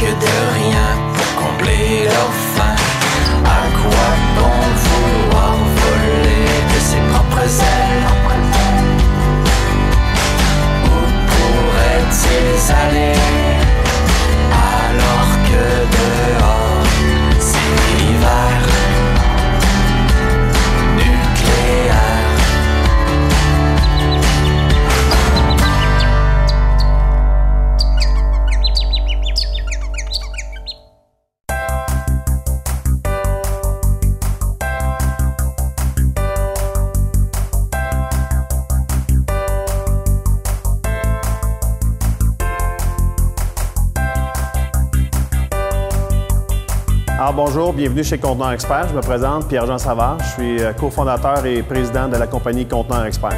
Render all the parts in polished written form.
que de rien pour combler leur faim. À quoi bon vouloir voler de ses propres ailes? Où pourraient-ils aller alors que dehors c'est l'hiver nucléaire? Alors bonjour, bienvenue chez Conteneur Expert. Je me présente, Pierre-Jean Savard. Je suis cofondateur et président de la compagnie Conteneur Expert.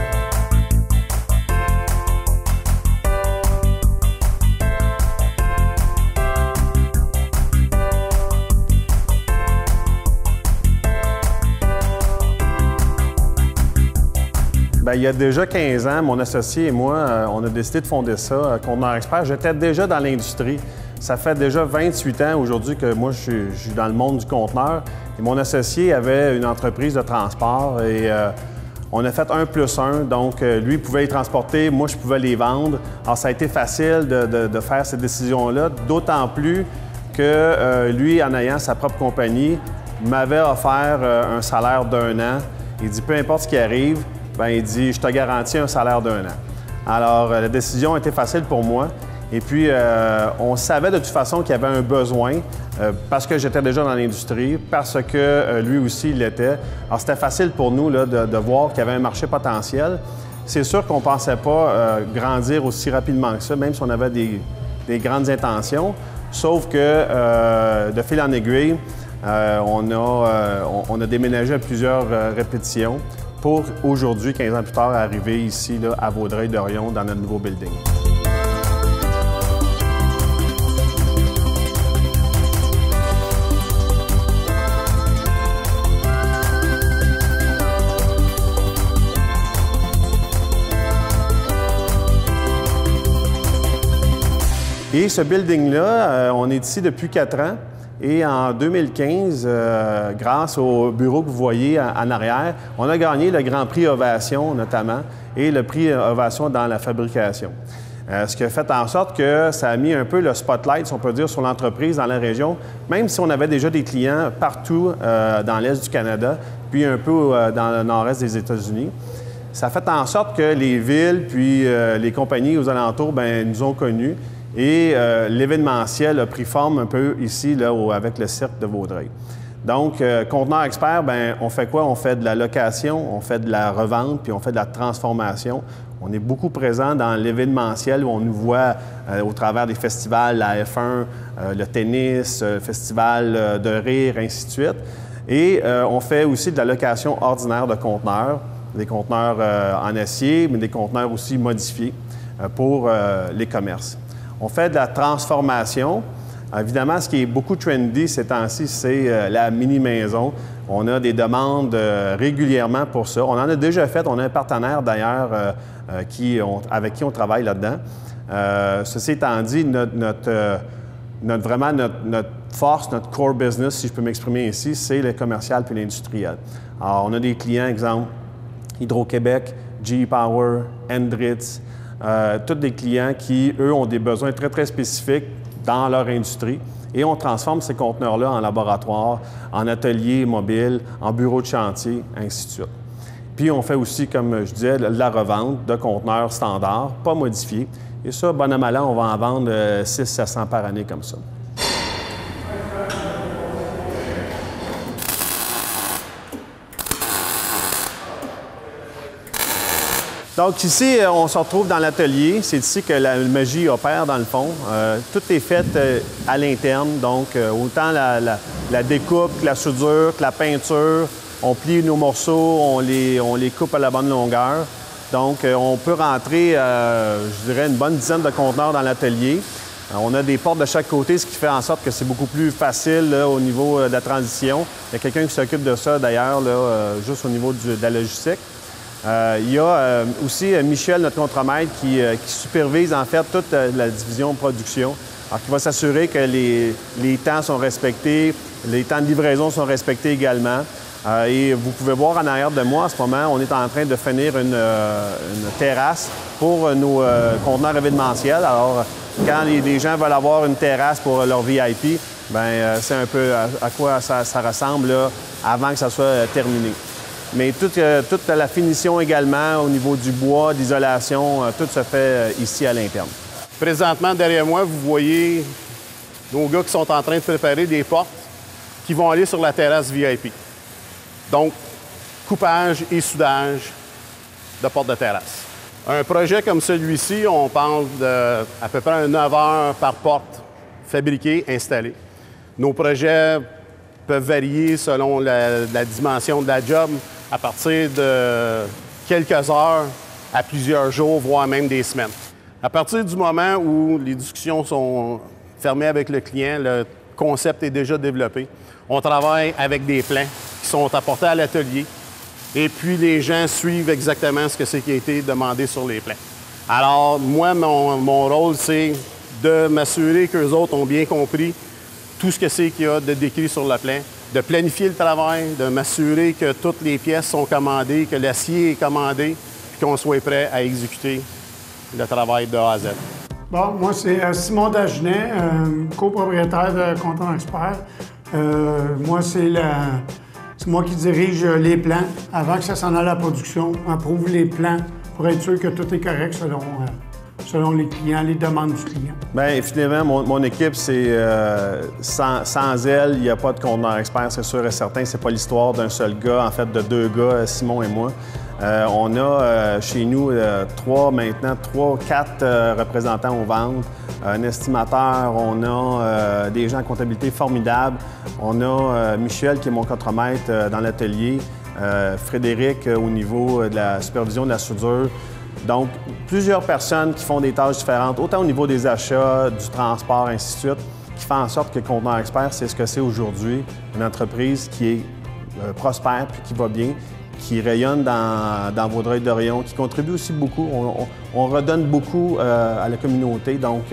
Bien, il y a déjà 15 ans, mon associé et moi, on a décidé de fonder ça, Conteneur Expert. J'étais déjà dans l'industrie. Ça fait déjà 28 ans aujourd'hui que moi, je suis dans le monde du conteneur. Et mon associé avait une entreprise de transport et on a fait 1+1. Donc, lui pouvait les transporter, moi, je pouvais les vendre. Alors, ça a été facile de faire cette décision-là, d'autant plus que lui, en ayant sa propre compagnie, m'avait offert un salaire d'1 an. Il dit, peu importe ce qui arrive, bien, il dit, je te garantis un salaire d'1 an. Alors, la décision était facile pour moi. Et puis, on savait de toute façon qu'il y avait un besoin parce que j'étais déjà dans l'industrie, parce que lui aussi il l'était. Alors, c'était facile pour nous là, de voir qu'il y avait un marché potentiel. C'est sûr qu'on ne pensait pas grandir aussi rapidement que ça, même si on avait des grandes intentions. Sauf que, de fil en aiguille, on a déménagé à plusieurs répétitions pour aujourd'hui, 15 ans plus tard, arriver ici là, à Vaudreuil-Dorion dans notre nouveau building. Et ce building-là, on est ici depuis 4 ans. Et en 2015, grâce au bureau que vous voyez en arrière, on a gagné le Grand Prix Ovation notamment et le prix Ovation dans la fabrication. Ce qui a fait en sorte que ça a mis un peu le spotlight, si on peut dire, sur l'entreprise dans la région, même si on avait déjà des clients partout dans l'Est du Canada, puis un peu dans le nord-est des États-Unis. Ça a fait en sorte que les villes puis les compagnies aux alentours bien, nous ont connus. Et l'événementiel a pris forme un peu ici, là, avec le cirque de Vaudreuil. Donc, Conteneur Expert, bien, on fait quoi? On fait de la location, on fait de la revente, puis on fait de la transformation. On est beaucoup présent dans l'événementiel où on nous voit au travers des festivals, la F1, le tennis, le festival de rire, ainsi de suite. Et on fait aussi de la location ordinaire de conteneurs, des conteneurs en acier, mais des conteneurs aussi modifiés pour les commerces. On fait de la transformation. Évidemment, ce qui est beaucoup trendy ces temps-ci, c'est la mini-maison. On a des demandes régulièrement pour ça. On en a déjà fait. On a un partenaire d'ailleurs avec qui on travaille là-dedans. Ceci étant dit, notre force, notre core business, si je peux m'exprimer ici, c'est le commercial puis l'industriel. Alors, on a des clients, exemple, Hydro-Québec, GE Power, Endritz, tous des clients qui, eux, ont des besoins très, très spécifiques dans leur industrie. Et on transforme ces conteneurs-là en laboratoire, en atelier mobile, en bureau de chantier, ainsi de suite. Puis on fait aussi, comme je disais, la revente de conteneurs standards, pas modifiés. Et ça, bon an, mal an, on va en vendre 600-700 par année comme ça. Donc ici, on se retrouve dans l'atelier. C'est ici que la magie opère dans le fond. Tout est fait à l'interne, donc autant la découpe, que la soudure, que la peinture. On plie nos morceaux, on les coupe à la bonne longueur. Donc on peut rentrer, je dirais, une bonne dizaine de conteneurs dans l'atelier. On a des portes de chaque côté, ce qui fait en sorte que c'est beaucoup plus facile là, au niveau de la transition. Il y a quelqu'un qui s'occupe de ça d'ailleurs, juste au niveau de la logistique. Il y a aussi Michel, notre contremaître, qui supervise en fait toute la division production. Alors, qui va s'assurer que les temps sont respectés, les temps de livraison sont respectés également. Et vous pouvez voir en arrière de moi, en ce moment, on est en train de finir une terrasse pour nos conteneurs événementiels. Alors, quand les gens veulent avoir une terrasse pour leur VIP, bien, c'est un peu à quoi ça ressemble là, avant que ça soit terminé. Mais toute la finition également au niveau du bois, d'isolation, tout se fait ici à l'interne. Présentement, derrière moi, vous voyez nos gars qui sont en train de préparer des portes qui vont aller sur la terrasse VIP. Donc, coupage et soudage de portes de terrasse. Un projet comme celui-ci, on parle d'à peu près 9 heures par porte fabriquée, installée. Nos projets peuvent varier selon la dimension de la job à partir de quelques heures à plusieurs jours, voire même des semaines. À partir du moment où les discussions sont fermées avec le client, le concept est déjà développé. On travaille avec des plans qui sont apportés à l'atelier et puis les gens suivent exactement ce que c'est qui a été demandé sur les plans. Alors, moi, mon rôle, c'est de m'assurer qu'eux autres ont bien compris tout ce que c'est qu'il y a de décrit sur le plan, de planifier le travail, de m'assurer que toutes les pièces sont commandées, que l'acier est commandé, puis qu'on soit prêt à exécuter le travail de A à Z. Bon, moi, c'est Simon Dagenet, copropriétaire de Conteneurs Expert. Moi, c'est moi qui dirige les plans. Avant que ça s'en aille à la production, on approuve les plans pour être sûr que tout est correct selon les clients, les demandes du client. Bien, finalement, mon équipe, c'est sans elle, il n'y a pas de conteneur expert, c'est sûr et certain. C'est pas l'histoire d'un seul gars, en fait, de 2 gars, Simon et moi. On a chez nous 4 représentants aux ventes, un estimateur, on a des gens en comptabilité formidables. On a Michel, qui est mon contremaître dans l'atelier, Frédéric au niveau de la supervision de la soudure. Donc, plusieurs personnes qui font des tâches différentes, autant au niveau des achats, du transport, ainsi de suite, qui font en sorte que Conteneurs Expert, c'est ce que c'est aujourd'hui, une entreprise qui est prospère puis qui va bien, qui rayonne dans Vaudreuil-Dorion, qui contribue aussi beaucoup. On redonne beaucoup à la communauté, donc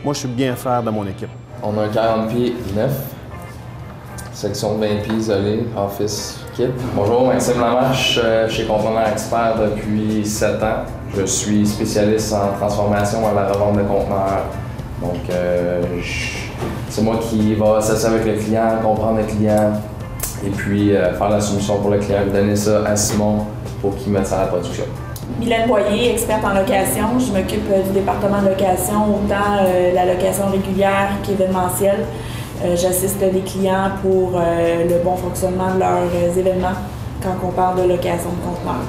moi, je suis bien fier de mon équipe. On a un 40 pieds neuf, section de 20 pieds isolée, office kit. Bonjour, Maxime Lamarche, chez Conteneurs Expert depuis 7 ans. Je suis spécialiste en transformation à la revente de conteneurs. Donc, c'est moi qui va s'asseoir avec le client, comprendre le client et puis faire la solution pour le client, donner ça à Simon pour qu'il mette ça à la production. Mylène Boyer, experte en location. Je m'occupe du département de location, autant la location régulière qu'événementielle. J'assiste les clients pour le bon fonctionnement de leurs événements quand on parle de location de conteneurs.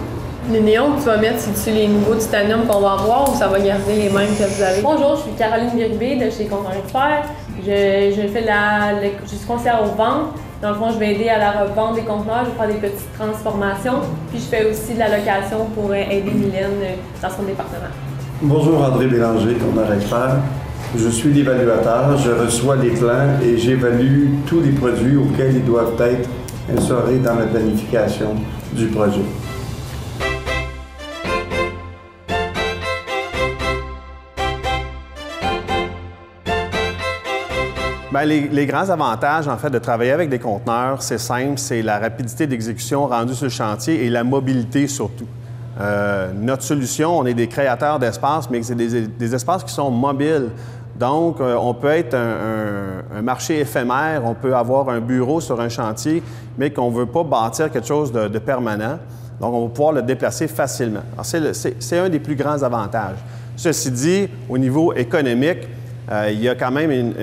Les néons que tu vas mettre, c'est-tu les nouveaux titanium qu'on va avoir ou ça va garder les mêmes que vous avez? Bonjour, je suis Caroline Birubé de chez Conteneurs Expert. Je suis conseillère aux ventes. Dans le fond, je vais aider à la revente des conteneurs, je vais faire des petites transformations. Puis je fais aussi de la location pour aider Mylène dans son département. Bonjour, André Bélanger, Conteneurs Expert. Je suis l'évaluateur, je reçois les plans et j'évalue tous les produits auxquels ils doivent être insérés dans la planification du projet. Bien, les grands avantages, en fait, de travailler avec des conteneurs, c'est simple, c'est la rapidité d'exécution rendue sur le chantier et la mobilité surtout. Notre solution, on est des créateurs d'espaces, mais c'est des espaces qui sont mobiles. Donc, on peut être un marché éphémère, on peut avoir un bureau sur un chantier, mais qu'on ne veut pas bâtir quelque chose de permanent. Donc, on va pouvoir le déplacer facilement. C'est un des plus grands avantages. Ceci dit, au niveau économique, il y a quand même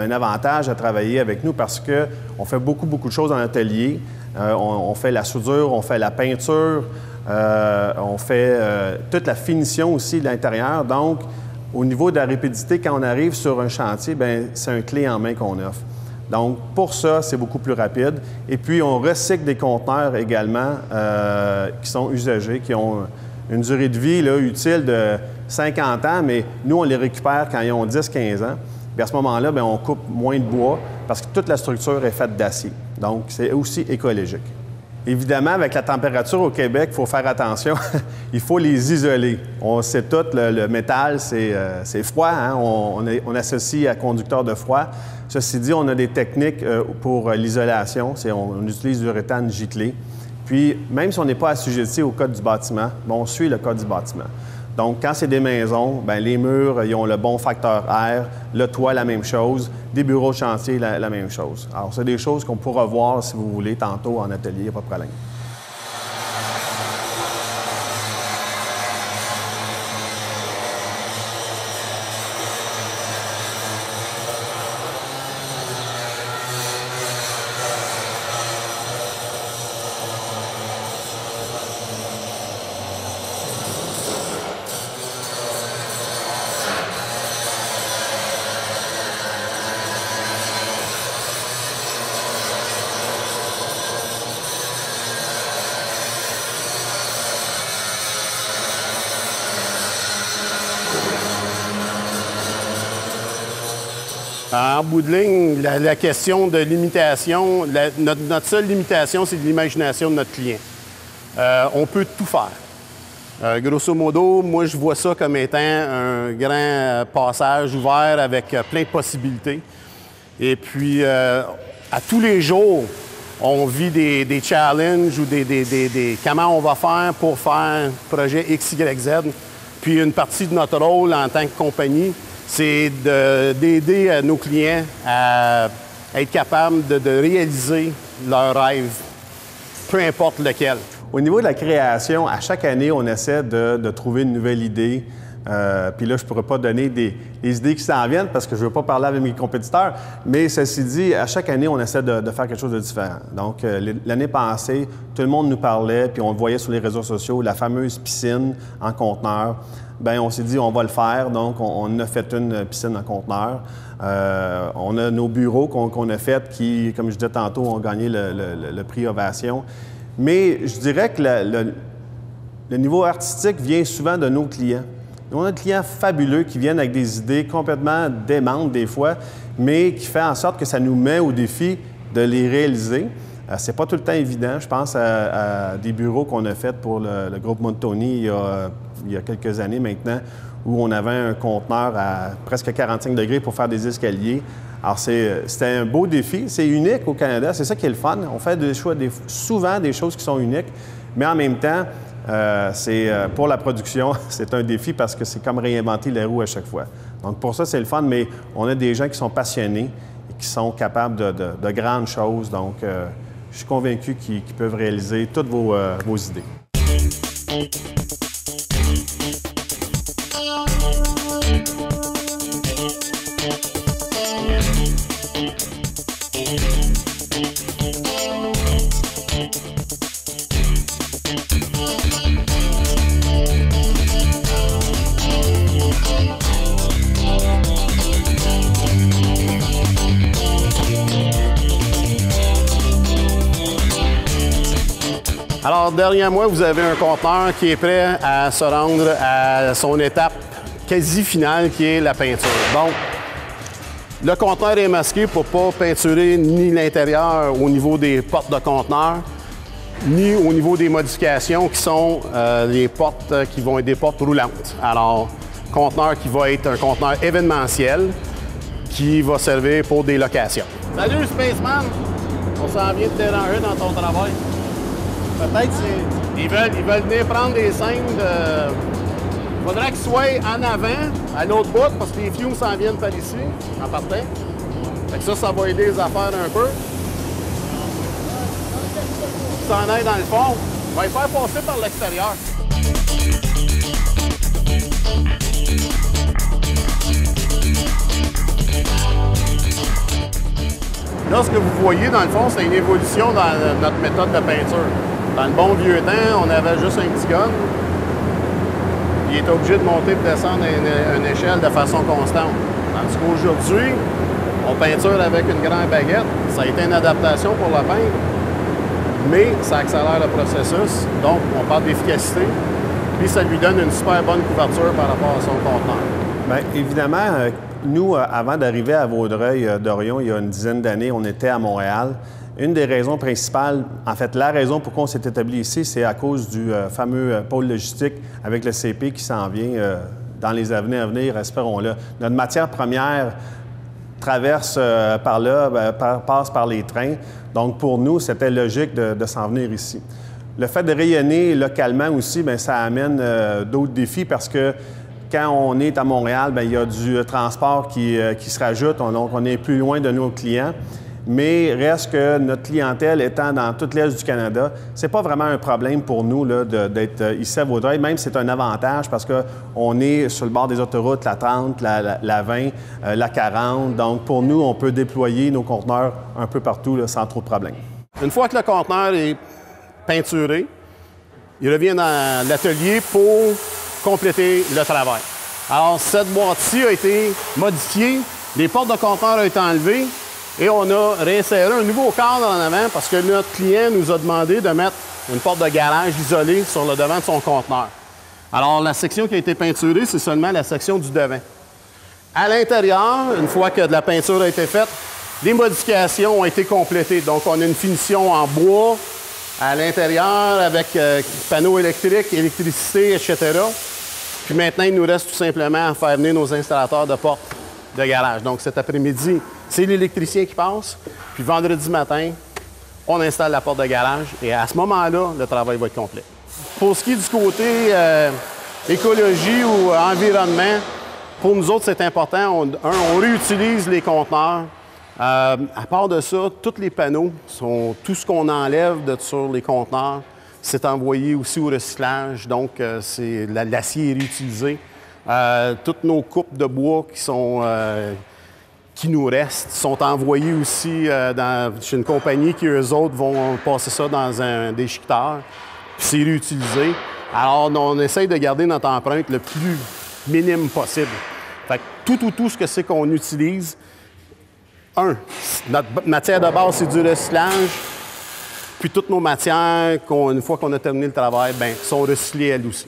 un avantage à travailler avec nous parce qu'on fait beaucoup de choses en atelier. On fait la soudure, on fait la peinture, on fait toute la finition aussi de l'intérieur. Donc, au niveau de la rapidité, quand on arrive sur un chantier, bien, c'est un clé en main qu'on offre. Donc, pour ça, c'est beaucoup plus rapide. Et puis, on recycle des conteneurs également qui sont usagés, qui ont une durée de vie là, utile de 50 ans, mais nous, on les récupère quand ils ont 10-15 ans. Puis à ce moment-là, bien, on coupe moins de bois parce que toute la structure est faite d'acier. Donc, c'est aussi écologique. Évidemment, avec la température au Québec, il faut faire attention. Il faut les isoler. On sait tout, le métal, c'est froid. Hein? On associe à conducteur de froid. Ceci dit, on a des techniques pour l'isolation. On utilise du uréthane giclé. Puis, même si on n'est pas assujetti au code du bâtiment, bien, on suit le code du bâtiment. Donc, quand c'est des maisons, bien, les murs, ils ont le bon facteur air, le toit, la même chose, des bureaux de chantier, la même chose. Alors, c'est des choses qu'on pourra voir, si vous voulez, tantôt en atelier, pas de problème. En bout de ligne, la question de limitation, notre seule limitation, c'est de l'imagination de notre client. On peut tout faire. Grosso modo, moi, je vois ça comme étant un grand passage ouvert avec plein de possibilités. Et puis, à tous les jours, on vit des challenges ou comment on va faire pour faire projet X, Y, Z. Puis, une partie de notre rôle en tant que compagnie, c'est d'aider nos clients à être capables de réaliser leurs rêves, peu importe lequel. Au niveau de la création, à chaque année, on essaie de trouver une nouvelle idée. Puis là, je ne pourrais pas donner des idées qui s'en viennent parce que je ne veux pas parler avec mes compétiteurs. Mais ceci dit, à chaque année, on essaie de faire quelque chose de différent. Donc, l'année passée, tout le monde nous parlait, puis on le voyait sur les réseaux sociaux, la fameuse piscine en conteneur. Bien, on s'est dit, on va le faire. Donc, on a fait une piscine en conteneur. On a nos bureaux qu'on a fait qui, comme je disais tantôt, ont gagné le prix Ovation. Mais je dirais que le niveau artistique vient souvent de nos clients. On a des clients fabuleux qui viennent avec des idées complètement démentes des fois, mais qui fait en sorte que ça nous met au défi de les réaliser. C'est pas tout le temps évident. Je pense à des bureaux qu'on a faits pour le groupe Montoni il y a quelques années maintenant, où on avait un conteneur à presque 45 degrés pour faire des escaliers. Alors, c'était un beau défi. C'est unique au Canada. C'est ça qui est le fun. On fait souvent des choses qui sont uniques, mais en même temps, pour la production, c'est un défi parce que c'est comme réinventer la roue à chaque fois. Donc, pour ça, c'est le fun, mais on a des gens qui sont passionnés et qui sont capables de grandes choses. Donc, je suis convaincu qu'ils peuvent réaliser toutes vos idées. Alors, derrière moi, vous avez un conteneur qui est prêt à se rendre à son étape quasi finale, qui est la peinture. Donc, le conteneur est masqué pour ne pas peinturer ni l'intérieur au niveau des portes de conteneur, ni au niveau des modifications qui sont les portes qui vont être des portes roulantes. Alors, conteneur qui va être un conteneur événementiel qui va servir pour des locations. Salut, Spaceman! On s'en vient de déranger dans ton travail. Peut-être qu'ils veulent venir prendre des scènes de... Il faudrait qu'ils soient en avant, à l'autre bout, parce que les fumes s'en viennent par ici, en partant. Fait que ça va aider les affaires un peu. S'en aille dans le fond, on va les faire passer par l'extérieur. Là, ce que vous voyez, dans le fond, c'est une évolution dans notre méthode de peinture. Dans le bon vieux temps, on avait juste un petit gun. Il est obligé de monter et de descendre une échelle de façon constante. Tandis qu'aujourd'hui, on peinture avec une grande baguette. Ça a été une adaptation pour la peindre, mais ça accélère le processus. Donc, on parle d'efficacité, puis ça lui donne une super bonne couverture par rapport à son conteneur. Bien, évidemment, nous, avant d'arriver à Vaudreuil-Dorion, il y a une dizaine d'années, on était à Montréal. Une des raisons principales, en fait, la raison pourquoi on s'est établi ici, c'est à cause du fameux pôle logistique avec le CP qui s'en vient dans les années à venir, espérons-le. Notre matière première traverse par là, passe par les trains. Donc, pour nous, c'était logique de s'en venir ici. Le fait de rayonner localement aussi, bien, ça amène d'autres défis parce que quand on est à Montréal, bien, il y a du transport qui se rajoute, donc on est plus loin de nos clients. Mais reste que notre clientèle étant dans toute l'Est du Canada, c'est pas vraiment un problème pour nous d'être ici à Vaudreuil. Même c'est un avantage parce qu'on est sur le bord des autoroutes, la 30, la 20, la 40. Donc pour nous, on peut déployer nos conteneurs un peu partout là, sans trop de problème. Une fois que le conteneur est peinturé, il revient dans l'atelier pour compléter le travail. Alors cette boîte-ci a été modifiée, les portes de conteneur ont été enlevées, et on a réinséré un nouveau cadre en avant parce que notre client nous a demandé de mettre une porte de garage isolée sur le devant de son conteneur. Alors, la section qui a été peinturée, c'est seulement la section du devant. À l'intérieur, une fois que de la peinture a été faite, des modifications ont été complétées. Donc, on a une finition en bois à l'intérieur avec panneaux électriques, électricité, etc. Puis maintenant, il nous reste tout simplement à faire venir nos installateurs de portes de garage. Donc, cet après-midi, c'est l'électricien qui passe. Puis vendredi matin, on installe la porte de garage. Et à ce moment-là, le travail va être complet. Pour ce qui est du côté écologie ou environnement, pour nous autres, c'est important. On réutilise les conteneurs. À part de ça, tous les panneaux, tout ce qu'on enlève sur les conteneurs, c'est envoyé aussi au recyclage. Donc, l'acier est réutilisé. Toutes nos coupes de bois qui nous restent sont envoyées aussi chez une compagnie qui, eux autres, vont passer ça dans un déchiqueteur. Puis c'est réutilisé. Alors, on essaye de garder notre empreinte le plus minime possible. Fait que tout ce que c'est qu'on utilise, notre matière de base, c'est du recyclage. Puis toutes nos matières, une fois qu'on a terminé le travail, bien, sont recyclées elles aussi.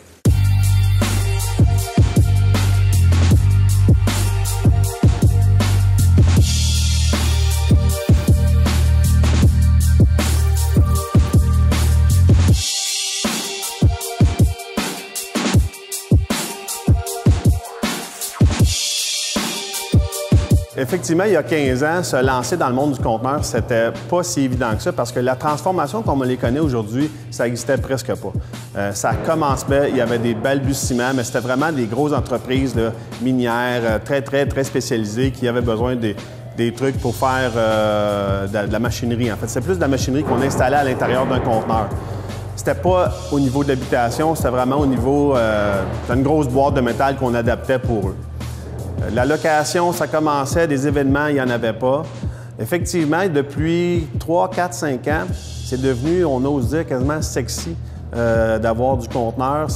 Effectivement, il y a 15 ans, se lancer dans le monde du conteneur, c'était pas si évident que ça parce que la transformation comme on les connaît aujourd'hui, ça n'existait presque pas. Ça commençait, il y avait des balbutiements, mais c'était vraiment des grosses entreprises là, minières, très spécialisées qui avaient besoin des trucs pour faire de la machinerie. En fait, c'est plus de la machinerie qu'on installait à l'intérieur d'un conteneur. C'était pas au niveau de l'habitation, c'était vraiment au niveau d'une grosse boîte de métal qu'on adaptait pour eux. La location, ça commençait, des événements, il n'y en avait pas. Effectivement, depuis 3, 4, 5 ans, c'est devenu, on ose dire, quasiment sexy d'avoir du conteneur.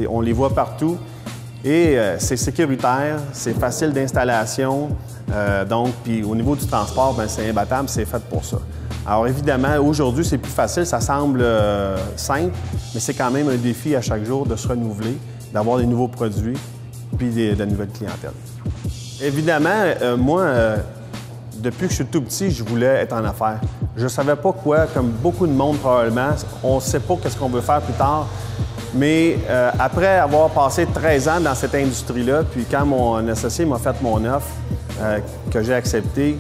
On les voit partout. Et c'est sécuritaire, c'est facile d'installation. Donc, puis au niveau du transport, bien, c'est imbattable, c'est fait pour ça. Alors évidemment, aujourd'hui, c'est plus facile, ça semble simple, mais c'est quand même un défi à chaque jour de se renouveler, d'avoir des nouveaux produits, puis de nouvelles clientèles. Évidemment, moi, depuis que je suis tout petit, je voulais être en affaires. Je ne savais pas quoi, comme beaucoup de monde probablement. On ne sait pas qu'est-ce qu'on veut faire plus tard. Mais après avoir passé 13 ans dans cette industrie-là, puis quand mon associé m'a fait mon offre, que j'ai acceptée,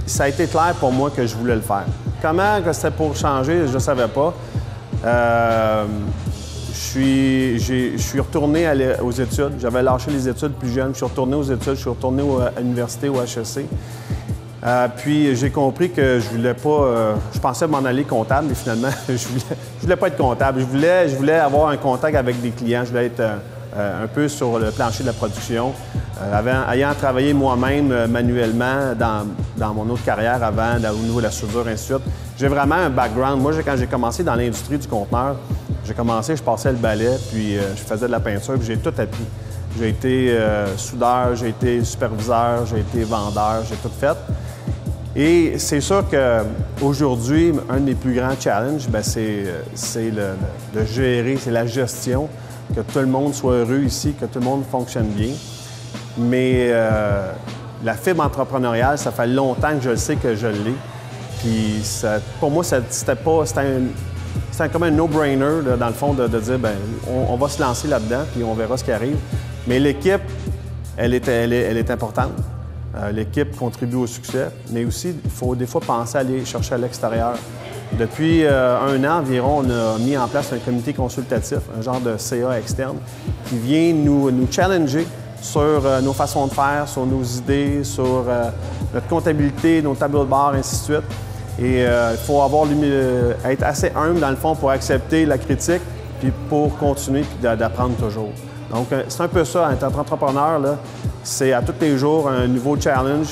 ça a été clair pour moi que je voulais le faire. Comment que c'était pour changer, je ne savais pas. Je suis retourné aux études. J'avais lâché les études plus jeune. Je suis retourné aux études. Je suis retourné à l'université, au HEC. Puis j'ai compris que je voulais pas... je pensais m'en aller comptable, mais finalement, je voulais pas être comptable. Je voulais avoir un contact avec des clients. Je voulais être un peu sur le plancher de la production. Ayant travaillé moi-même manuellement dans mon autre carrière avant, au niveau de la soudure, ainsi de suite, j'ai vraiment un background. Moi, quand j'ai commencé dans l'industrie du conteneur, je passais le balai, puis je faisais de la peinture, puis j'ai tout appris. J'ai été soudeur, j'ai été superviseur, j'ai été vendeur, j'ai tout fait. Et c'est sûr qu'aujourd'hui, un des plus grands challenges, bien, c'est de gérer, c'est la gestion, que tout le monde soit heureux ici, que tout le monde fonctionne bien. Mais la fibre entrepreneuriale, ça fait longtemps que je le sais que je l'ai. Puis pour moi, c'était comme un no-brainer, dans le fond, de dire, ben on va se lancer là-dedans, puis on verra ce qui arrive. Mais l'équipe, elle est importante. L'équipe contribue au succès, mais aussi, il faut des fois penser à aller chercher à l'extérieur. Depuis 1 an environ, on a mis en place un comité consultatif, un genre de CA externe, qui vient nous challenger sur nos façons de faire, sur nos idées, sur notre comptabilité, nos tableaux de bord, ainsi de suite. Et il faut être assez humble, dans le fond, pour accepter la critique, puis pour continuer, puis d'apprendre toujours. Donc, c'est un peu ça, être entrepreneur, là, c'est à tous les jours un nouveau challenge,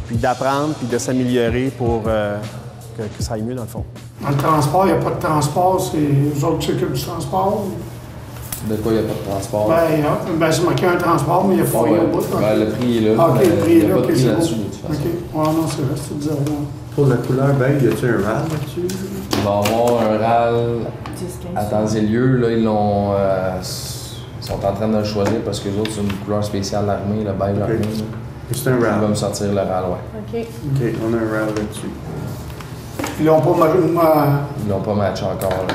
puis d'apprendre, puis de s'améliorer pour que ça aille mieux, dans le fond. Dans le transport, il n'y a pas de transport, c'est eux autres qui s'occupent du transport. De quoi il n'y a pas de transport? C'est marqué un transport, mais il n'y a pas rien au bout. Le prix est là. OK, le prix est là, il n'y a pas de prix là-dessus, de OK. toute façon. Ouais, non, c'est vrai, c'est du zéro. Pour la couleur beige, y a-t-il un RAL là-dessus? Il va y avoir un RAL à temps et lieu. Là, ils sont en train de le choisir parce que les autres, c'est une couleur spéciale l'armée, le beige l'armée. C'est un Il RAL. va me sortir le RAL, ouais. OK. OK, on a un RAL là-dessus. Ils l'ont pas Ils l'ont pas matché encore. Là.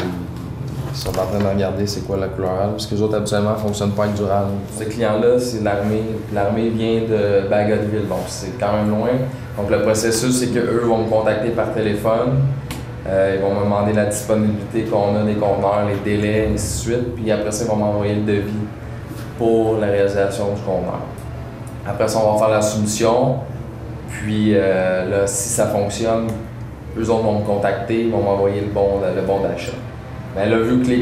Ils sont en train de regarder c'est quoi la couleur RAL. Parce que les autres, habituellement, ne fonctionnent pas avec du RAL. Ce client-là, c'est l'armée. L'armée vient de Bagotville, donc c'est quand même loin. Donc le processus, c'est qu'eux vont me contacter par téléphone. Ils vont me demander la disponibilité qu'on a des conteneurs, les délais, et ainsi de suite. Puis après ça, ils vont m'envoyer le devis pour la réalisation du conteneur. Après ça, on va faire la soumission. Puis là, si ça fonctionne, eux autres vont me contacter, ils vont m'envoyer le bon d'achat. Mais là, vu que les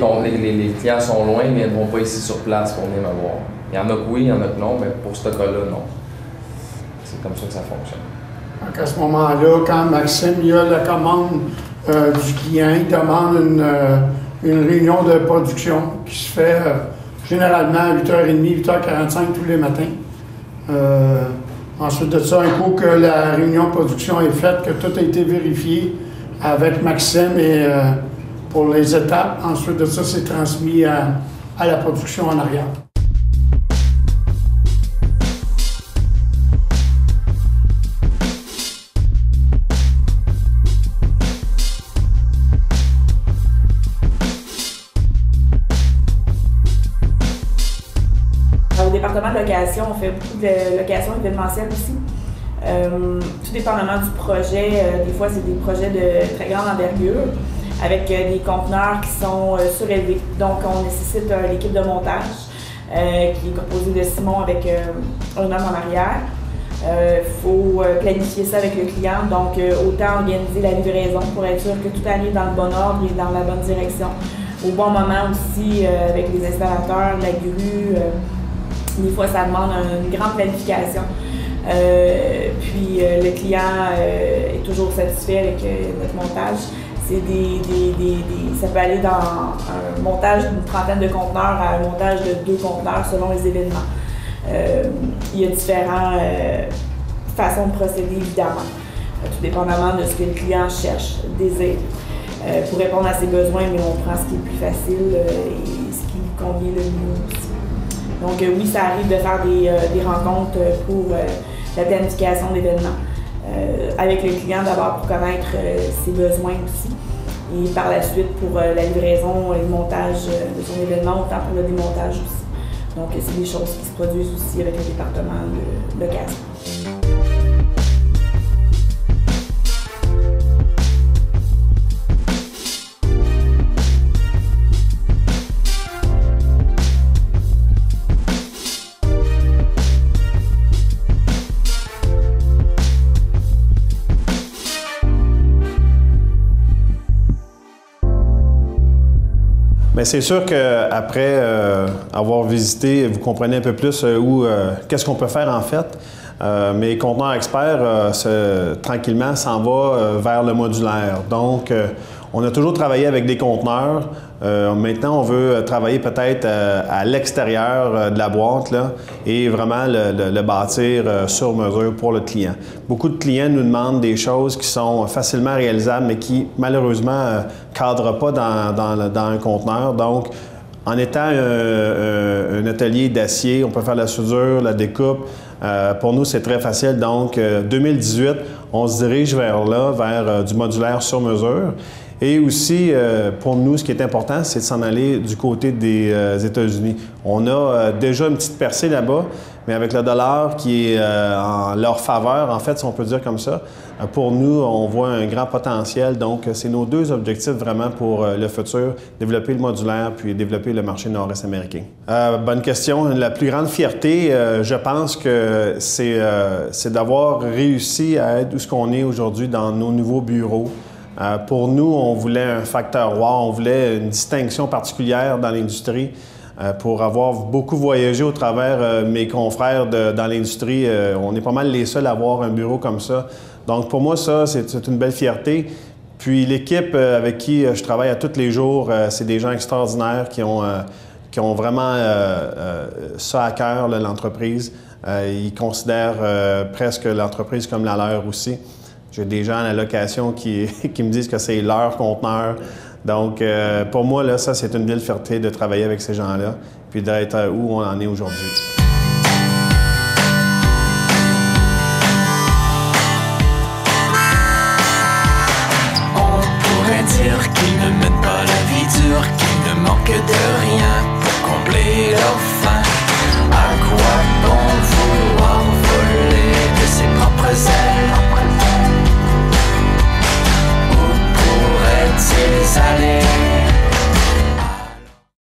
clients sont loin, ils ne viendront pas ici sur place pour venir me voir. Il y en a que oui, il y en a que non, mais pour ce cas-là, non. C'est comme ça que ça fonctionne. Donc à ce moment-là, quand Maxime il a la commande du client, il demande une réunion de production qui se fait généralement à 8h30, 8h45 tous les matins. Ensuite de ça, un coup que la réunion de production est faite, que tout a été vérifié avec Maxime et pour les étapes, ensuite de ça, c'est transmis à la production en arrière. Au département de location, on fait beaucoup de location événementielle aussi. Tout dépendamment du projet, des fois c'est des projets de très grande envergure avec des conteneurs qui sont surélevés. Donc on nécessite une équipe de montage qui est composée de Simon avec un homme en arrière. Il faut planifier ça avec le client, donc autant organiser la livraison pour être sûr que tout arrive dans le bon ordre et dans la bonne direction. Au bon moment aussi avec les installateurs, la grue. Des fois, ça demande une grande planification. Puis le client est toujours satisfait avec notre montage. Ça peut aller dans un montage d'une trentaine de conteneurs à un montage de 2 conteneurs selon les événements. Il y a différentes façons de procéder, évidemment, tout dépendamment de ce que le client cherche, désire. Pour répondre à ses besoins, mais on prend ce qui est le plus facile et ce qui lui convient le mieux aussi. Donc oui, ça arrive de faire des rencontres pour la planification d'événements avec le client d'abord pour connaître ses besoins aussi et par la suite pour la livraison et le montage de son événement, autant pour le démontage aussi. Donc c'est des choses qui se produisent aussi avec le département de location. Bien, c'est sûr qu'après avoir visité, vous comprenez un peu plus qu'est-ce qu'on peut faire en fait. Mais Conteneurs Experts, tranquillement, s'en va vers le modulaire. Donc, on a toujours travaillé avec des conteneurs. Maintenant, on veut travailler peut-être à l'extérieur de la boîte là, et vraiment le bâtir sur mesure pour le client. Beaucoup de clients nous demandent des choses qui sont facilement réalisables, mais qui, malheureusement, ne cadrent pas dans un conteneur. Donc, en étant un atelier d'acier, on peut faire la soudure, la découpe, Pour nous, c'est très facile. Donc, 2018, on se dirige vers là, vers du modulaire sur mesure. Et aussi, pour nous, ce qui est important, c'est de s'en aller du côté des États-Unis. On a déjà une petite percée là-bas, mais avec le dollar qui est en leur faveur, en fait, si on peut dire comme ça, pour nous, on voit un grand potentiel. Donc, c'est nos deux objectifs vraiment pour le futur, développer le modulaire puis développer le marché nord-est américain. Bonne question. La plus grande fierté, je pense que c'est d'avoir réussi à être où ce qu'on est aujourd'hui dans nos nouveaux bureaux. Pour nous, on voulait un facteur wow, on voulait une distinction particulière dans l'industrie. Pour avoir beaucoup voyagé au travers mes confrères dans l'industrie, on est pas mal les seuls à avoir un bureau comme ça. Donc pour moi, ça, c'est une belle fierté. Puis l'équipe avec qui je travaille à tous les jours, c'est des gens extraordinaires qui ont vraiment ça à cœur, l'entreprise. Ils considèrent presque l'entreprise comme la leur aussi. J'ai des gens à la location qui me disent que c'est leur conteneur. Donc, pour moi, là, ça, c'est une belle fierté de travailler avec ces gens-là puis d'être où on en est aujourd'hui.